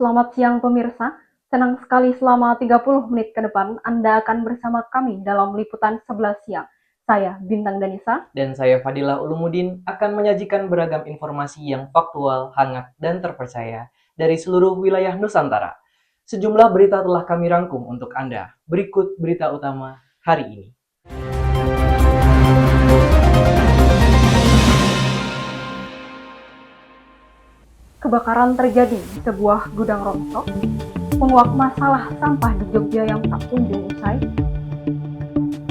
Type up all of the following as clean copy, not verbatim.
Selamat siang pemirsa, senang sekali selama 30 menit ke depan Anda akan bersama kami dalam liputan 11 siang. Saya Bintang Danisa. Dan saya Fadilah Ulumuddin akan menyajikan beragam informasi yang faktual, hangat, dan terpercaya dari seluruh wilayah Nusantara. Sejumlah berita telah kami rangkum untuk Anda. Berikut berita utama hari ini. Kebakaran terjadi di sebuah gudang rongsok, menguak masalah sampah di Jogja yang tak kunjung usai,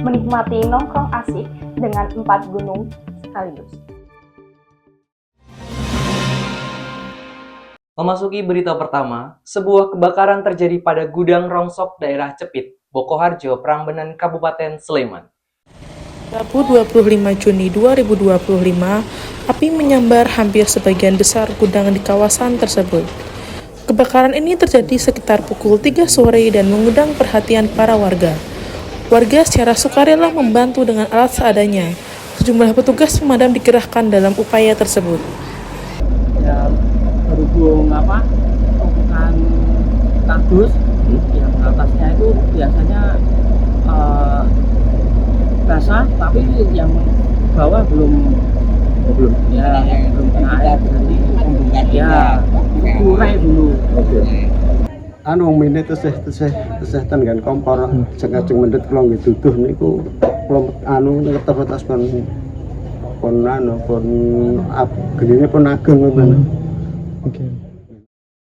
menikmati nongkrong asik dengan 4 gunung sekaligus. Memasuki berita pertama, sebuah kebakaran terjadi pada gudang rongsok daerah Cepit, Bokoharjo, Prambanan, Kabupaten Sleman. Rabu 25 Juni 2025, api menyambar hampir sebagian besar gudang di kawasan tersebut. Kebakaran ini terjadi sekitar pukul 3 sore dan mengundang perhatian para warga. Warga secara sukarela membantu dengan alat seadanya. Sejumlah petugas pemadam dikerahkan dalam upaya tersebut. Ya, berhubung tumpukan kardus yang atasnya itu biasanya basah, tapi yang bawah belum kena air, jadi ya kurai dulu. Mine tesih ten kan kompor jeng mendhet kula nggih duduh niku kula ngetes pun genine pun ageng ngoten. Oke.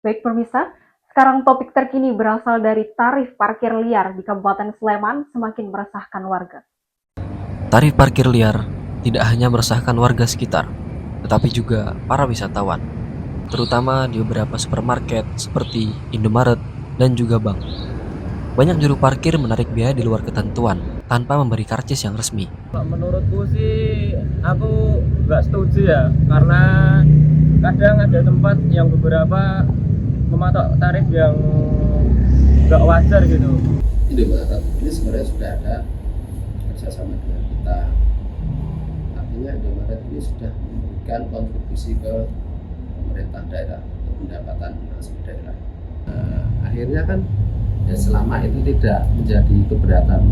Baik pemirsa, sekarang topik terkini berasal dari tarif parkir liar di Kabupaten Sleman semakin meresahkan warga. Tarif parkir liar tidak hanya meresahkan warga sekitar, tetapi juga para wisatawan, terutama di beberapa supermarket seperti Indomaret dan juga bank. Banyak juru parkir menarik biaya di luar ketentuan tanpa memberi karcis yang resmi. Menurutku sih, aku nggak setuju ya, karena kadang ada tempat yang beberapa mematok tarif yang nggak wajar gitu. Indomaret ini sebenarnya sudah ada kerjasama dengan kita. Artinya Indomaret ini sudah memberikan kontribusi ke pemerintah daerah untuk pendapatan asli daerah. Akhirnya kan ya selama itu tidak menjadi keberatan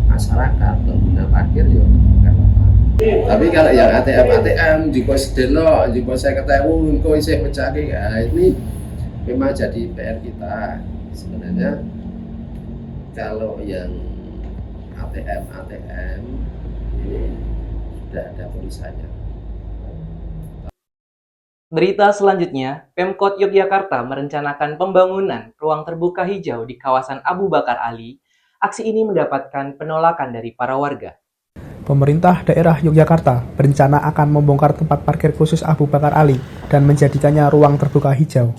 masyarakat pengguna parkir ya nggak apa-apa. Tapi kalau yang ATM di pos delo, di pos saya ketahui kok isih pecah ini memang jadi PR kita sebenarnya. Kalau yang ATM ini sudah ada tulisannya. Berita selanjutnya, Pemkot Yogyakarta merencanakan pembangunan ruang terbuka hijau di kawasan Abu Bakar Ali. Aksi ini mendapatkan penolakan dari para warga. Pemerintah daerah Yogyakarta berencana akan membongkar tempat parkir khusus Abu Bakar Ali dan menjadikannya ruang terbuka hijau.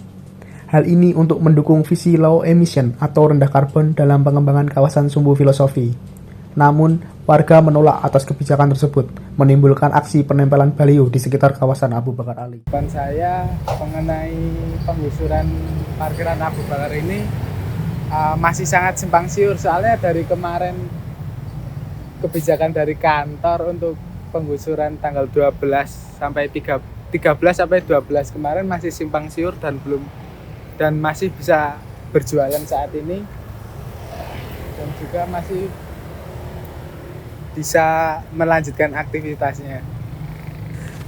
Hal ini untuk mendukung visi low emission atau rendah karbon dalam pengembangan kawasan Sumbu Filosofi. Namun, warga menolak atas kebijakan tersebut, menimbulkan aksi penempelan baliho di sekitar kawasan Abu Bakar Ali. Harapan saya mengenai penggusuran parkiran Abu Bakar ini masih sangat simpang siur, soalnya dari kemarin kebijakan dari kantor untuk penggusuran tanggal 12 sampai 13 sampai 12 kemarin masih simpang siur dan masih bisa berjualan saat ini, dan juga masih bisa melanjutkan aktivitasnya.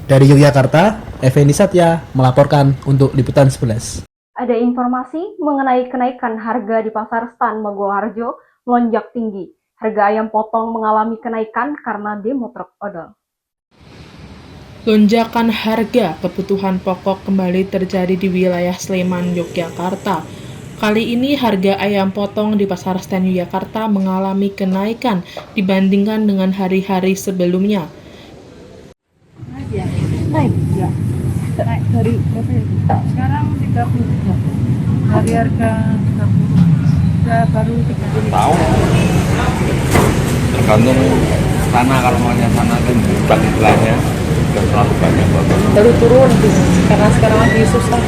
Dari Yogyakarta, Effendi Satya melaporkan untuk Liputan 11. Ada informasi mengenai kenaikan harga di Pasar Stan Bokoharjo melonjak tinggi. Harga ayam potong mengalami kenaikan karena demo truk odol. Lonjakan harga kebutuhan pokok kembali terjadi di wilayah Sleman, Yogyakarta. Kali ini harga ayam potong di Pasar Stan Yogyakarta mengalami kenaikan dibandingkan dengan hari-hari sebelumnya. Naik dari berapa ya? Sekarang 30 dari harga 30 udah baru 30 tahu tergantung tanah, kalau maunya tanah kan bagi belanja sudah terlalu banyak baru turun karena sekarang lagi susah.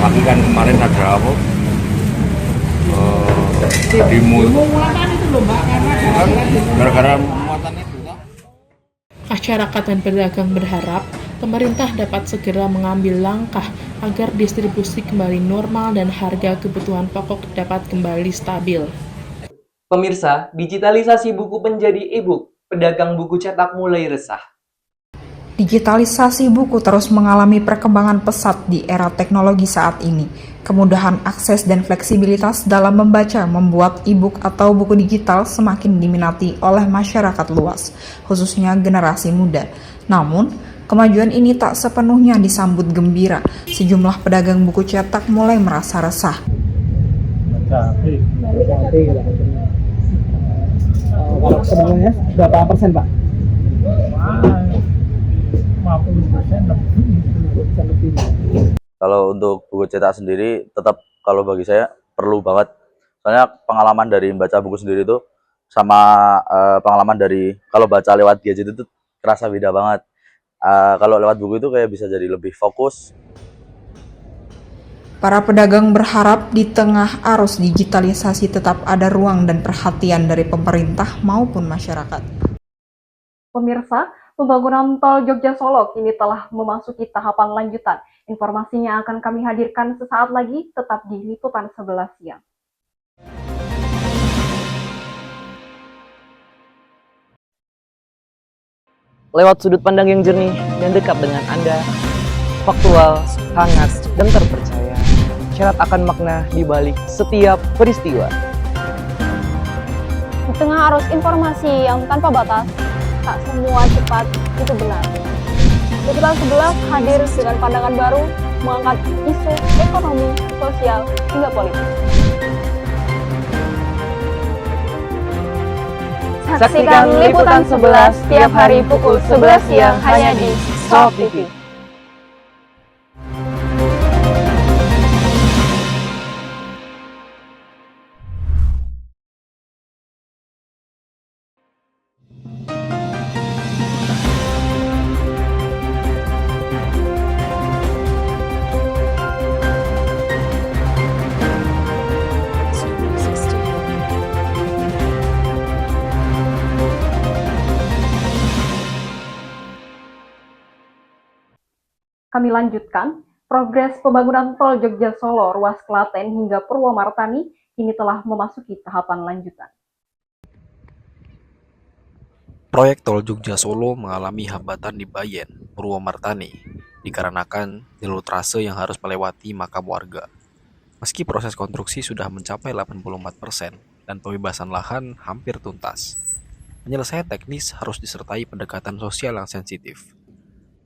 apalagi kan kemarin ada apa demo muatan itu loh Mbak, karena gara-gara muatan itu kan. Masyarakat dan pedagang berharap pemerintah dapat segera mengambil langkah agar distribusi kembali normal dan harga kebutuhan pokok dapat kembali stabil. Pemirsa, digitalisasi buku menjadi e-book, pedagang buku cetak mulai resah. Digitalisasi buku terus mengalami perkembangan pesat di era teknologi saat ini. Kemudahan akses dan fleksibilitas dalam membaca membuat e-book atau buku digital semakin diminati oleh masyarakat luas, khususnya generasi muda. Namun, kemajuan ini tak sepenuhnya disambut gembira. Sejumlah pedagang buku cetak mulai merasa resah. Kalau sebenarnya berapa persen, Pak? 50% lebih. Kalau untuk buku cetak sendiri tetap kalau bagi saya perlu banget. Soalnya pengalaman dari membaca buku sendiri itu sama pengalaman dari kalau baca lewat gadget itu kerasa beda banget. Kalau lewat buku itu kayak bisa jadi lebih fokus. Para pedagang berharap di tengah arus digitalisasi tetap ada ruang dan perhatian dari pemerintah maupun masyarakat. Pemirsa, pembangunan tol Jogja Solo kini telah memasuki tahapan lanjutan. Informasinya akan kami hadirkan sesaat lagi, tetap di Liputan 11 siang. Lewat sudut pandang yang jernih dan dekat dengan Anda, faktual, hangat, dan terpercaya, syarat akan makna di balik setiap peristiwa. Di tengah arus informasi yang tanpa batas, tak semua cepat itu benar. Liputan 11 hadir dengan pandangan baru, mengangkat isu ekonomi, sosial, hingga politik. Saksikan Liputan 11 tiap hari pukul 11 siang hanya di Sop TV. Kami lanjutkan, progres pembangunan tol Jogja Solo, ruas Klaten hingga Purwomartani kini telah memasuki tahapan lanjutan. Proyek tol Jogja Solo mengalami hambatan di Bayen, Purwomartani, dikarenakan jalur trase yang harus melewati makam warga. Meski proses konstruksi sudah mencapai 84% dan pembebasan lahan hampir tuntas, penyelesaian teknis harus disertai pendekatan sosial yang sensitif.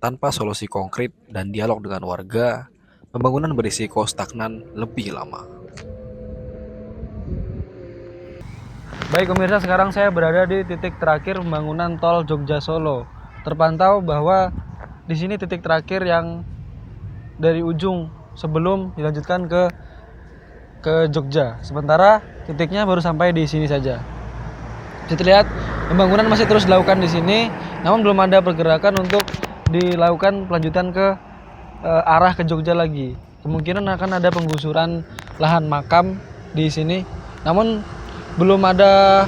Tanpa solusi konkret dan dialog dengan warga, pembangunan berisiko stagnan lebih lama. Baik pemirsa, sekarang saya berada di titik terakhir pembangunan tol Jogja Solo. Terpantau bahwa di sini titik terakhir yang dari ujung sebelum dilanjutkan ke Jogja. Sementara titiknya baru sampai di sini saja. Bisa terlihat pembangunan masih terus dilakukan di sini, namun belum ada pergerakan untuk dilakukan pelanjutan ke arah ke Jogja lagi. Kemungkinan akan ada penggusuran lahan makam di sini, namun belum ada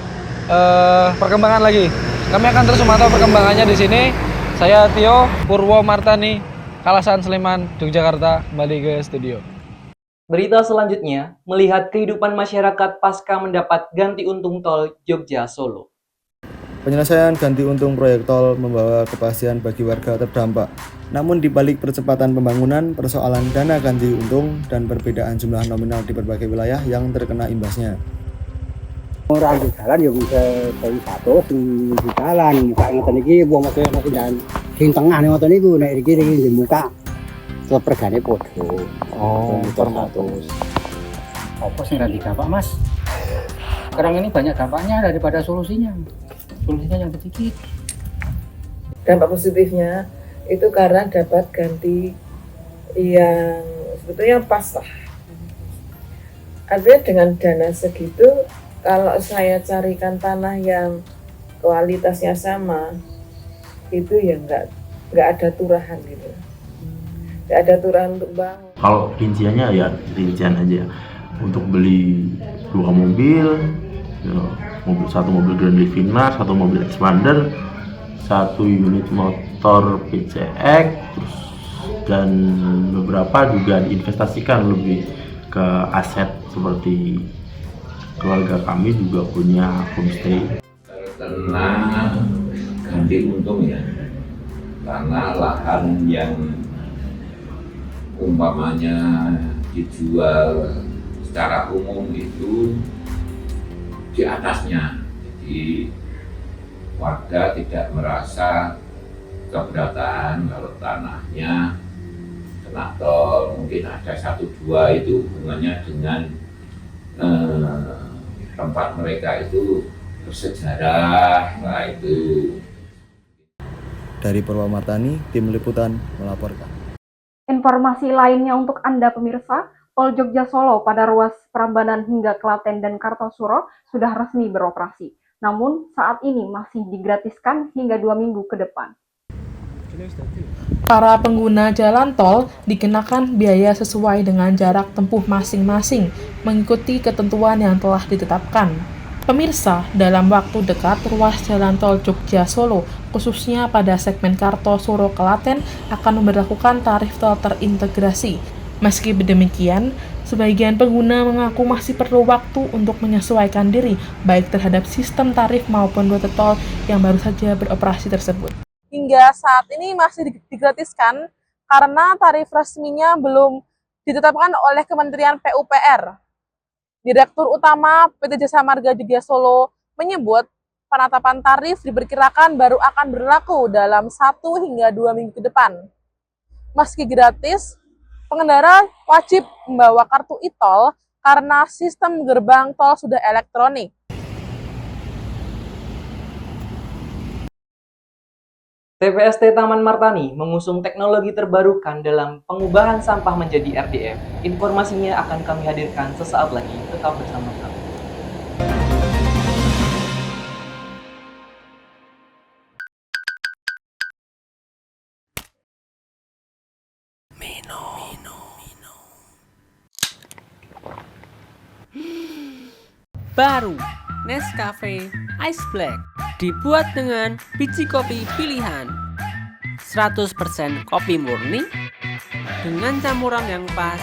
perkembangan lagi. Kami akan terus memantau perkembangannya di sini. Saya Tio Purwomartani, Kalasan Sleman, Yogyakarta, kembali ke studio. Berita selanjutnya, melihat kehidupan masyarakat pasca mendapat ganti untung tol Jogja Solo. Penyelesaian ganti untung proyek tol membawa kepastian bagi warga terdampak. Namun di balik percepatan pembangunan, persoalan dana ganti untung dan perbedaan jumlah nominal di berbagai wilayah yang terkena imbasnya. Orang di jalan ya bisa dari satu di jalan, muka ngoten iki wong mesti ana pindahan sing tengah ngoten niku nek iki di muka pergane podo. Oh, per 100. Apa sing ra dampak, Mas? Sekarang ini banyak dampaknya daripada solusinya. Solusinya yang sedikit. Dampak positifnya itu karena dapat ganti yang sebetulnya pas lah. Artinya dengan dana segitu, kalau saya carikan tanah yang kualitasnya sama, itu ya nggak ada turahan gitu. Nggak ada turahan untuk bangun. Kalau rinciannya ya rincian aja. Untuk beli 2 mobil, ya, satu mobil Grand Livina, satu mobil Expander, 1 unit motor PCX, terus dan beberapa juga diinvestasikan lebih ke aset seperti keluarga kami juga punya homestay. Karena ganti untung ya, karena lahan yang umpamanya dijual secara umum itu di atasnya, jadi warga tidak merasa keberatan kalau tanahnya kena tol. Mungkin ada 1-2 itu hubungannya dengan tempat mereka itu bersejarah, nah itu. Dari Purwamartani, Tim Liputan melaporkan. Informasi lainnya untuk Anda pemirsa, Tol Jogja Solo pada ruas Prambanan hingga Klaten dan Kartosuro sudah resmi beroperasi. Namun saat ini masih digratiskan hingga 2 minggu ke depan. Para pengguna jalan tol dikenakan biaya sesuai dengan jarak tempuh masing-masing, mengikuti ketentuan yang telah ditetapkan. Pemirsa, dalam waktu dekat ruas jalan tol Jogja Solo, khususnya pada segmen Kartosuro Klaten, akan memberlakukan tarif tol terintegrasi. Meski demikian, sebagian pengguna mengaku masih perlu waktu untuk menyesuaikan diri, baik terhadap sistem tarif maupun rute tol yang baru saja beroperasi tersebut. Hingga saat ini masih digratiskan karena tarif resminya belum ditetapkan oleh Kementerian PUPR. Direktur Utama PT Jasa Marga Jogja Solo menyebut penetapan tarif diperkirakan baru akan berlaku dalam 1 hingga 2 minggu ke depan. Meski gratis, pengendara wajib membawa kartu e-tol karena sistem gerbang tol sudah elektronik. TPST Taman Martani mengusung teknologi terbarukan dalam pengubahan sampah menjadi RDF. Informasinya akan kami hadirkan sesaat lagi. Tetap bersama kami. Baru Nescafe Ice Black dibuat dengan biji kopi pilihan 100% kopi murni dengan campuran yang pas.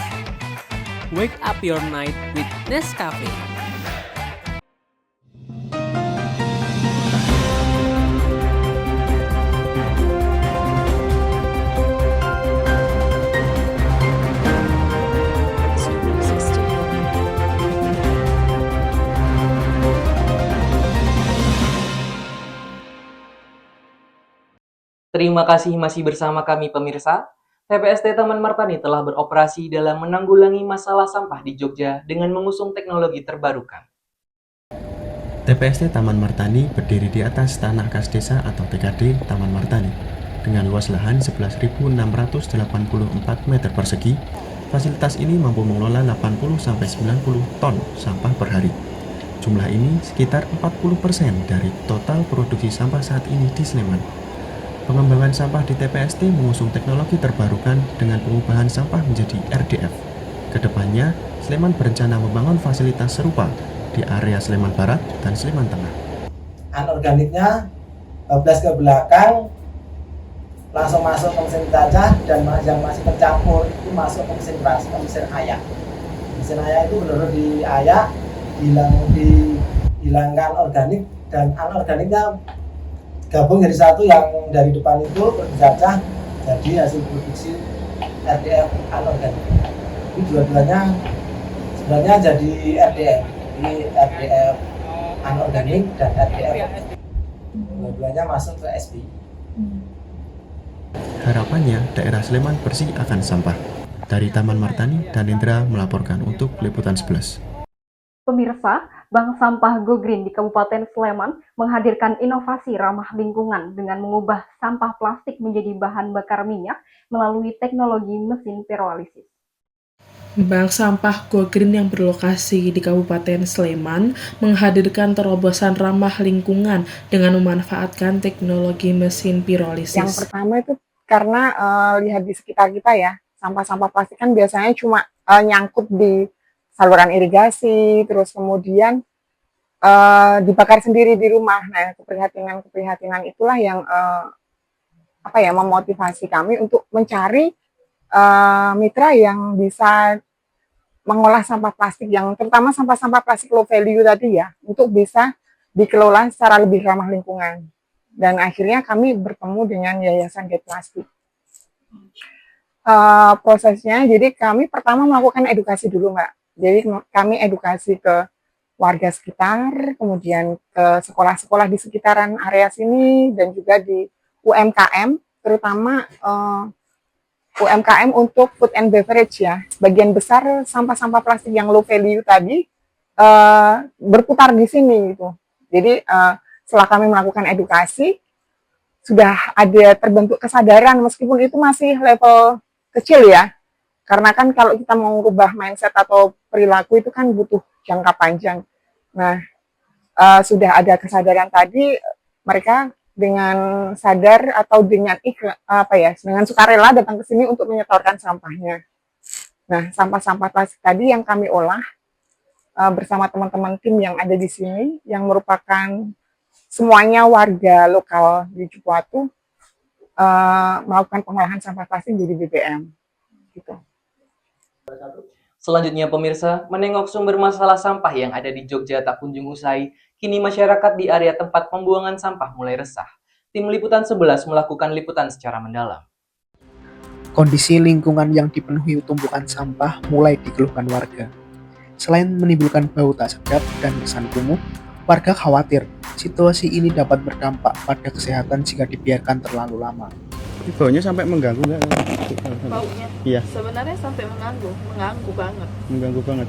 Wake up your night with Nescafe. Terima kasih masih bersama kami pemirsa. TPST Taman Martani telah beroperasi dalam menanggulangi masalah sampah di Jogja dengan mengusung teknologi terbarukan. TPST Taman Martani berdiri di atas tanah kas desa atau TKD Taman Martani. Dengan luas lahan 11.684 meter persegi, fasilitas ini mampu mengelola 80-90 ton sampah per hari. Jumlah ini sekitar 40% dari total produksi sampah saat ini di Sleman. Pengembangan sampah di TPST mengusung teknologi terbarukan dengan pengubahan sampah menjadi RDF. Kedepannya, Sleman berencana membangun fasilitas serupa di area Sleman Barat dan Sleman Tengah. Anorganiknya 12 ke belakang langsung masuk ke mesin cacah, dan yang masih tercampur itu masuk ke mesin beras, ke mesin ayak. Mesin ayak itu benar-benar diayak, dihilangkan organik, dan anorganiknya gabung jadi satu, yang dari depan itu berjajah jadi hasil produksi RDF anorganik. Ini dua-duanya sebenarnya jadi RDF. Ini RDF anorganik dan RDF. Dua-duanya masuk ke SBI. Harapannya daerah Sleman bersih akan sampah. Dari Taman Martani, Danendra melaporkan untuk Liputan 11. Pemirsa, Bank Sampah Go Green di Kabupaten Sleman menghadirkan inovasi ramah lingkungan dengan mengubah sampah plastik menjadi bahan bakar minyak melalui teknologi mesin pirolisis. Bank Sampah Go Green yang berlokasi di Kabupaten Sleman menghadirkan terobosan ramah lingkungan dengan memanfaatkan teknologi mesin pirolisis. Yang pertama itu karena lihat di sekitar kita ya, sampah-sampah plastik kan biasanya cuma nyangkut di saluran irigasi, terus kemudian dibakar sendiri di rumah. Nah, keprihatinan itulah yang memotivasi kami untuk mencari mitra yang bisa mengolah sampah plastik yang terutama sampah-sampah plastik low value tadi ya, untuk bisa dikelola secara lebih ramah lingkungan. Dan akhirnya kami bertemu dengan Yayasan Get Plastik. Prosesnya, jadi kami pertama melakukan edukasi dulu, Mbak. Jadi kami edukasi ke warga sekitar, kemudian ke sekolah-sekolah di sekitaran area sini, dan juga di UMKM, terutama UMKM untuk food and beverage ya. Sebagian besar sampah-sampah plastik yang low value tadi berputar di sini gitu. Jadi setelah kami melakukan edukasi, sudah ada terbentuk kesadaran meskipun itu masih level kecil ya. Karena kan kalau kita mau merubah mindset atau perilaku itu kan butuh jangka panjang. Nah, sudah ada kesadaran tadi, mereka dengan sadar atau dengan dengan sukarela datang ke sini untuk menyetorkan sampahnya. Nah, sampah-sampah plastik tadi yang kami olah bersama teman-teman tim yang ada di sini, yang merupakan semuanya warga lokal di Cipuatu, melakukan pengolahan sampah plastik jadi BBM. Gitu. Selanjutnya pemirsa, menengok sumber masalah sampah yang ada di Jogja tak kunjung usai, kini masyarakat di area tempat pembuangan sampah mulai resah. Tim Liputan 11 melakukan liputan secara mendalam. Kondisi lingkungan yang dipenuhi tumpukan sampah mulai dikeluhkan warga. Selain menimbulkan bau tak sedap dan kesan kumuh, warga khawatir situasi ini dapat berdampak pada kesehatan jika dibiarkan terlalu lama. Baunya sampai mengganggu nggak? Baunya? Iya. Sebenarnya sampai mengganggu banget. Mengganggu banget.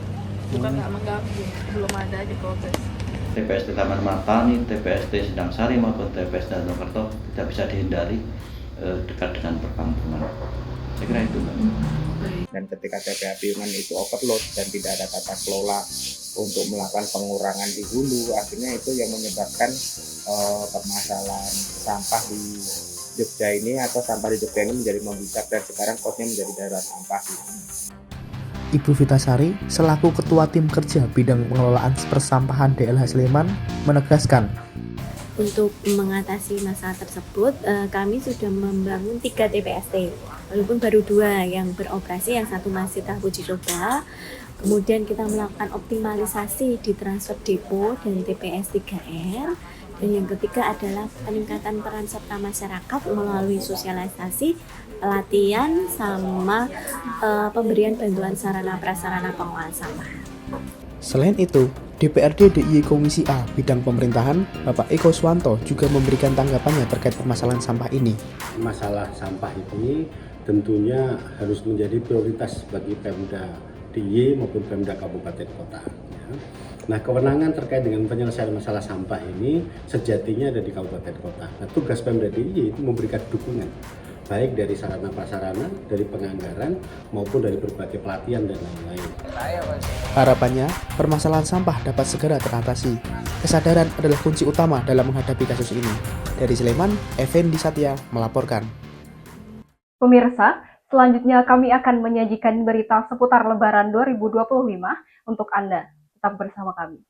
Bukan nggak mengganggu, belum ada aja proses. TPST Taman Matani, TPST Sindang Sari maupun TPST Danau tidak bisa dihindari dekat dengan perkampungan. Saya kira itu, Mbak. Dan ketika TPA Piungan itu overload dan tidak ada tata kelola untuk melakukan pengurangan di hulu, akhirnya itu yang menyebabkan permasalahan sampah di Jogja ini atau sampah di Jogja ini menjadi membludak dan sekarang kosnya menjadi daerah sampah. Ibu Vitasari, selaku Ketua Tim Kerja Bidang Pengelolaan Persampahan DLH Sleman, menegaskan untuk mengatasi masalah tersebut, kami sudah membangun 3 TPST, walaupun baru 2 yang beroperasi, yang satu masih tahap uji coba. Kemudian kita melakukan optimalisasi di transfer depo dan TPS 3R. Dan yang ketiga adalah peningkatan peran serta masyarakat melalui sosialisasi, pelatihan, sama pemberian bantuan sarana prasarana pengolahan sampah. Selain itu, DPRD DIY Komisi A Bidang Pemerintahan, Bapak Eko Swanto juga memberikan tanggapannya terkait permasalahan sampah ini. Masalah sampah ini tentunya harus menjadi prioritas bagi Pemda DIY maupun Pemda Kabupaten Kota. Nah, kewenangan terkait dengan penyelesaian masalah sampah ini sejatinya ada di Kabupaten Kota. Nah, tugas Pemda DIY itu memberikan dukungan, baik dari sarana prasarana, dari penganggaran, maupun dari berbagai pelatihan dan lain-lain. Harapannya, permasalahan sampah dapat segera teratasi. Kesadaran adalah kunci utama dalam menghadapi kasus ini. Dari Sleman, Effendi Satya melaporkan. Pemirsa, selanjutnya kami akan menyajikan berita seputar Lebaran 2025 untuk Anda. Tetap bersama kami.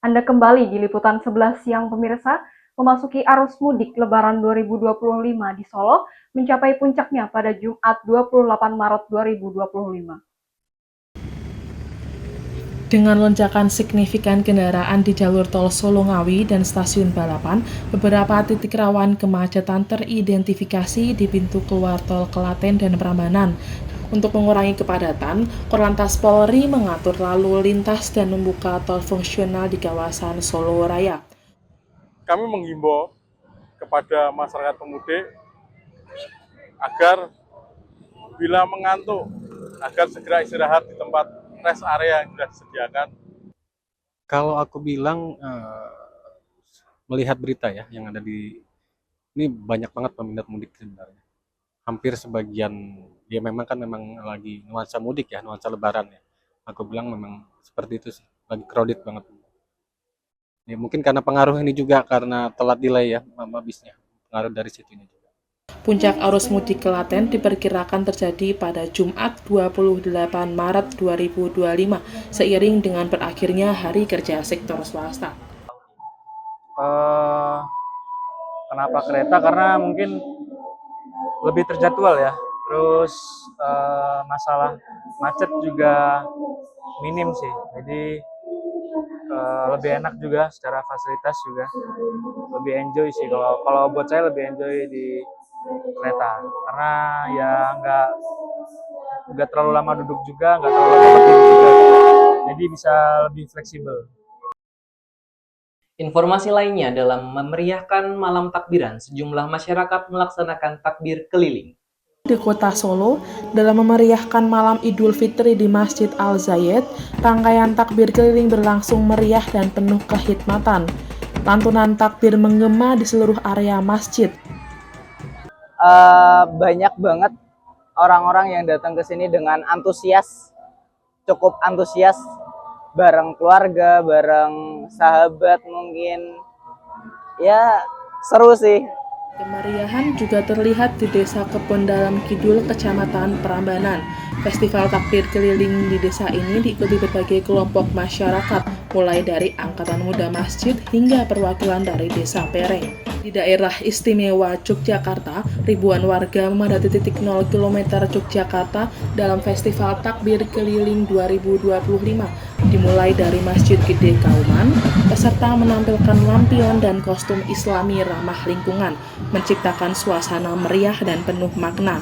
Anda kembali di Liputan 11 siang pemirsa, memasuki arus mudik Lebaran 2025 di Solo mencapai puncaknya pada Jumat 28 Maret 2025. Dengan lonjakan signifikan kendaraan di jalur tol Solo Ngawi dan stasiun Balapan, beberapa titik rawan kemacetan teridentifikasi di pintu keluar tol Klaten dan Prambanan. Untuk mengurangi kepadatan, Korlantas Polri mengatur lalu lintas dan membuka tol fungsional di kawasan Solo Raya. Kami menghimbau kepada masyarakat pemudik agar bila mengantuk agar segera istirahat di tempat rest area yang sudah disediakan. Kalau aku bilang melihat berita ya yang ada di ini, banyak banget peminat mudik sebenarnya. Hampir sebagian ya memang lagi nuansa mudik ya, nuansa lebaran ya. Aku bilang memang seperti itu sih, lagi crowded banget. Ya mungkin karena pengaruh ini juga karena telat delay ya bisnya. Pengaruh dari situ ini juga. Puncak arus mudik Klaten diperkirakan terjadi pada Jumat 28 Maret 2025 seiring dengan berakhirnya hari kerja sektor swasta. Kenapa kereta? Karena mungkin lebih terjadwal ya. Terus masalah macet juga minim sih. Jadi lebih enak juga secara fasilitas juga. Lebih enjoy sih kalau buat saya lebih enjoy di kereta karena ya nggak terlalu lama duduk juga, nggak terlalu lama berdiri juga, jadi bisa lebih fleksibel. Informasi lainnya dalam memeriahkan malam takbiran, sejumlah masyarakat melaksanakan takbir keliling. Di kota Solo, dalam memeriahkan malam Idul Fitri di Masjid Al-Zayed, rangkaian takbir keliling berlangsung meriah dan penuh kehikmatan. Lantunan takbir menggema di seluruh area masjid. Banyak banget orang-orang yang datang ke sini dengan antusias, cukup antusias, bareng keluarga, bareng sahabat mungkin. Ya, seru sih. Kemeriahan juga terlihat di Desa Kebon Dalam Kidul, Kecamatan Prambanan. Festival takbir keliling di desa ini diikuti berbagai kelompok masyarakat, mulai dari Angkatan Muda Masjid hingga perwakilan dari Desa Pereng. Di daerah istimewa Yogyakarta, ribuan warga memadati titik 0 km Yogyakarta dalam Festival Takbir Keliling 2025. Dimulai dari Masjid Gede Kauman, peserta menampilkan lampion dan kostum Islami ramah lingkungan, menciptakan suasana meriah dan penuh makna.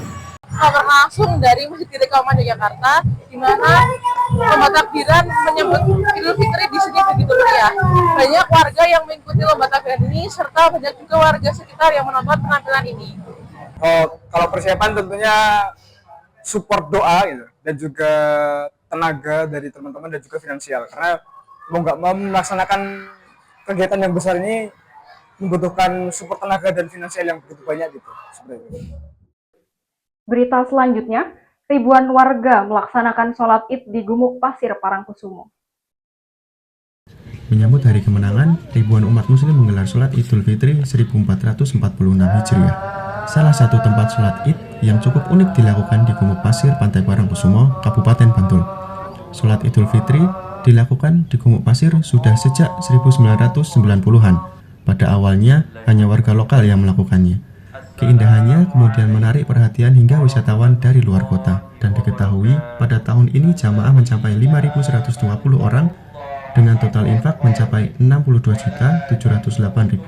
Langsung dari Masjid Gede Kauman Yogyakarta, di mana lomba takbiran menyambut Idul Fitri di sini begitu meriah. Banyak warga yang mengikuti lomba takbiran ini, serta banyak juga warga sekitar yang menonton penampilan ini. Kalau persiapan tentunya support doa gitu, dan juga tenaga dari teman-teman dan juga finansial. Karena mau nggak mau melaksanakan kegiatan yang besar ini membutuhkan support tenaga dan finansial yang begitu banyak gitu. Seperti itu. Berita selanjutnya, ribuan warga melaksanakan sholat Id di Gumuk Pasir Parangkusumo. Menyambut hari kemenangan, ribuan umat muslim menggelar sholat Idul Fitri 1446 Hijriah. Salah satu tempat sholat Id yang cukup unik dilakukan di Gumuk Pasir Pantai Parangkusumo, Kabupaten Bantul. Sholat Idul Fitri dilakukan di Gumuk Pasir sudah sejak 1990-an. Pada awalnya, hanya warga lokal yang melakukannya. Keindahannya kemudian menarik perhatian hingga wisatawan dari luar kota. Dan diketahui pada tahun ini jamaah mencapai 5.120 orang dengan total infak mencapai Rp62.708.000.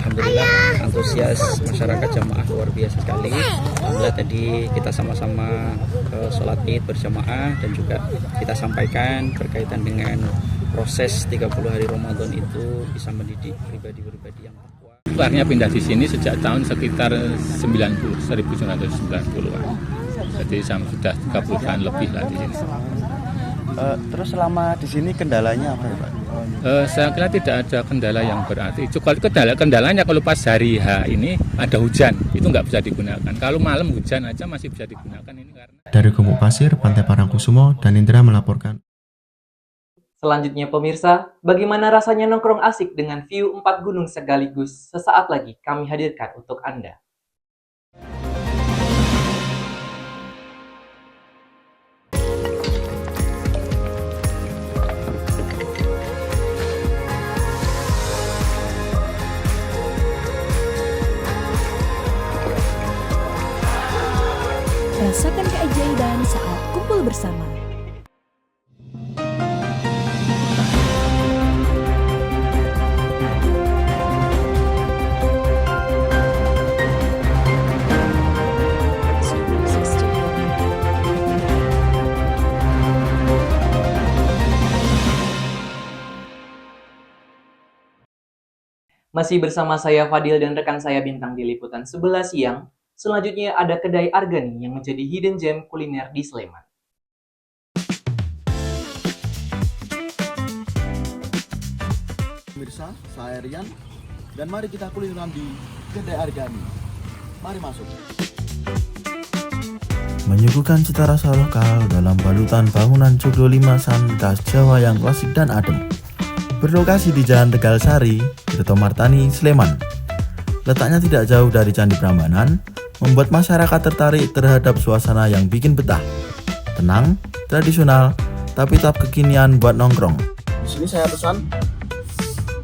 Alhamdulillah antusias masyarakat jamaah luar biasa sekali. Alhamdulillah tadi kita sama-sama sholat Id berjamaah dan juga kita sampaikan berkaitan dengan proses 30 hari Ramadan itu bisa mendidik pribadi-pribadi yang takwa. Akhirnya pindah di sini sejak tahun sekitar 1990-an. Jadi sudah 30 tahun lebih lah di sini. Terus selama di sini kendalanya apa ya Pak? Saya kira tidak ada kendala yang berarti. Kendalanya kalau pas hari H ini ada hujan, itu nggak bisa digunakan. Kalau malam hujan aja masih bisa digunakan ini karena. Dari Gumuk Pasir, Pantai Parangkusumo, Danindra melaporkan. Selanjutnya pemirsa, bagaimana rasanya nongkrong asik dengan view 4 gunung sekaligus? Sesaat lagi kami hadirkan untuk Anda. Rasakan keajaiban saat kumpul bersama. Masih bersama saya Fadil dan rekan saya Bintang di Liputan 11 siang. Selanjutnya ada kedai Argani yang menjadi hidden gem kuliner di Sleman. Pemirsa, saya Rian, dan mari kita kulineran di Kedai Argani. Mari masuk. Menyuguhkan cita rasa lokal dalam balutan bangunan Joglo 5 khas Jawa yang klasik dan adem. Berlokasi di Jalan Tegal Sari, Tirto Martani, Sleman. Letaknya tidak jauh dari Candi Prambanan, membuat masyarakat tertarik terhadap suasana yang bikin betah. Tenang, tradisional, tapi tetap kekinian buat nongkrong. Di sini saya pesan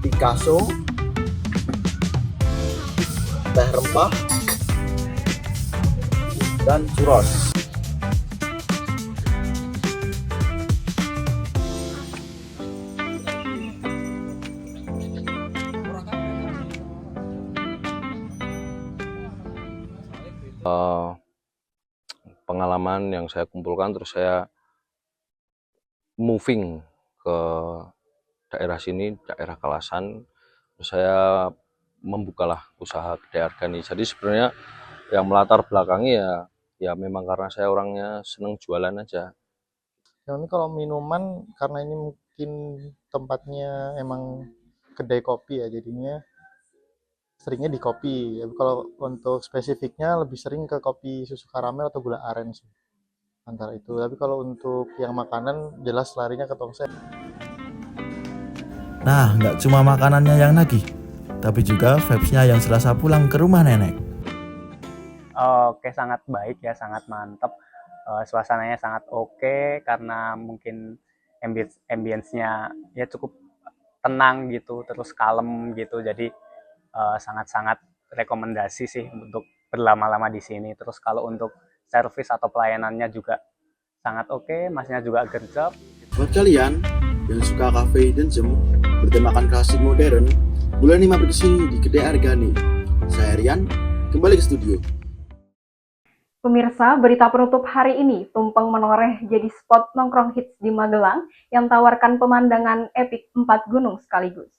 Picasso, teh rempah, dan churros. Pengalaman yang saya kumpulkan, terus saya moving ke daerah sini, daerah Kalasan, terus saya membukalah usaha Kedai Argani. Jadi sebenarnya yang melatar belakangnya ya memang karena saya orangnya seneng jualan aja. Yang ini kalau minuman, karena ini mungkin tempatnya emang kedai kopi ya, jadinya seringnya di kopi. Kalau untuk spesifiknya lebih sering ke kopi susu karamel atau gula aren sih, antara itu. Tapi kalau untuk yang makanan jelas larinya ke tongseng. Nah, nggak cuma makanannya yang nagih, tapi juga vibes-nya yang serasa pulang ke rumah nenek. Oke, sangat baik ya, sangat mantap. Suasananya sangat oke, karena mungkin ambience-nya ya cukup tenang gitu, terus kalem gitu. Jadi sangat-sangat rekomendasi sih untuk berlama-lama di sini. Terus kalau untuk servis atau pelayanannya juga sangat oke, masnya juga gercep. Buat kalian yang suka cafe dan gem bertemakan klasik modern, boleh nih mampir kesini di Kedai Argani. Saya Rian, kembali ke studio. Pemirsa, berita penutup hari ini, Tumpeng Menoreh jadi spot nongkrong hits di Magelang yang tawarkan pemandangan epik 4 gunung sekaligus.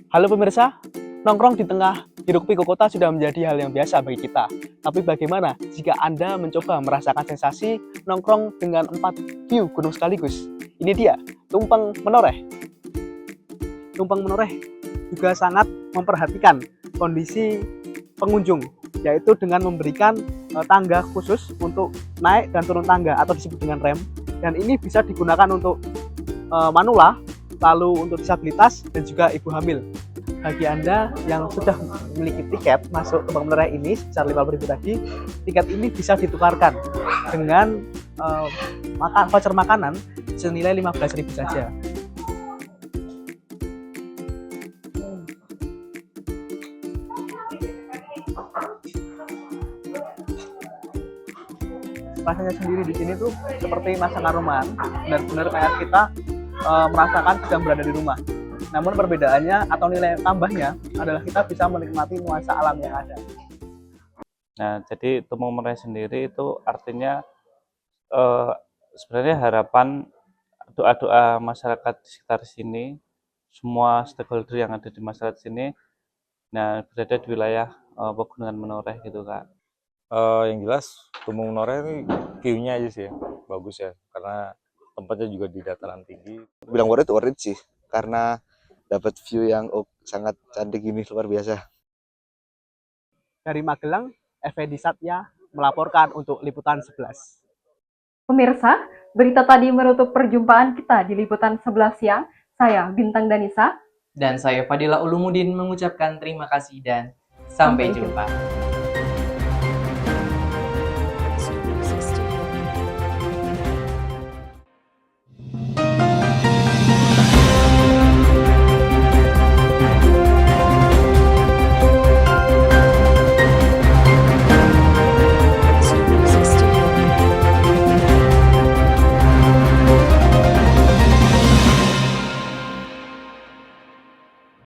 Halo pemirsa, nongkrong di tengah hiruk-pikuk kota sudah menjadi hal yang biasa bagi kita. Tapi bagaimana jika Anda mencoba merasakan sensasi nongkrong dengan 4 view gunung sekaligus? Ini dia, Tumpeng Menoreh. Tumpeng Menoreh juga sangat memperhatikan kondisi pengunjung, yaitu dengan memberikan tangga khusus untuk naik dan turun tangga atau disebut dengan rem. Dan ini bisa digunakan untuk manula, lalu untuk disabilitas dan juga ibu hamil. Bagi Anda yang sudah memiliki tiket masuk Tumpeng Menoreh ini sebesar 5.000 tadi, tiket ini bisa ditukarkan dengan voucher makanan senilai 15.000 saja. Rasanya sendiri di sini tuh seperti masakan rumahan, benar-benar kayak kita merasakan sedang berada di rumah. Namun perbedaannya atau nilai tambahnya adalah kita bisa menikmati nuansa alam yang ada. Nah, jadi Tumpeng Menoreh sendiri itu artinya sebenarnya harapan doa-doa masyarakat di sekitar sini, semua stakeholder yang ada di masyarakat sini, nah berada di wilayah Pegunungan Menoreh gitu Kak. Yang jelas Tumpeng Menoreh ini view-nya aja sih ya, bagus ya, karena tempatnya juga di dataran tinggi. Bilang worth it sih, karena dapat view yang sangat cantik ini, luar biasa. Dari Magelang, Effendi Satya melaporkan untuk Liputan 11. Pemirsa, berita tadi menutup perjumpaan kita di Liputan 11 siang. Saya Bintang Danisa. Dan saya Fadila Ulumuddin mengucapkan terima kasih dan sampai jumpa.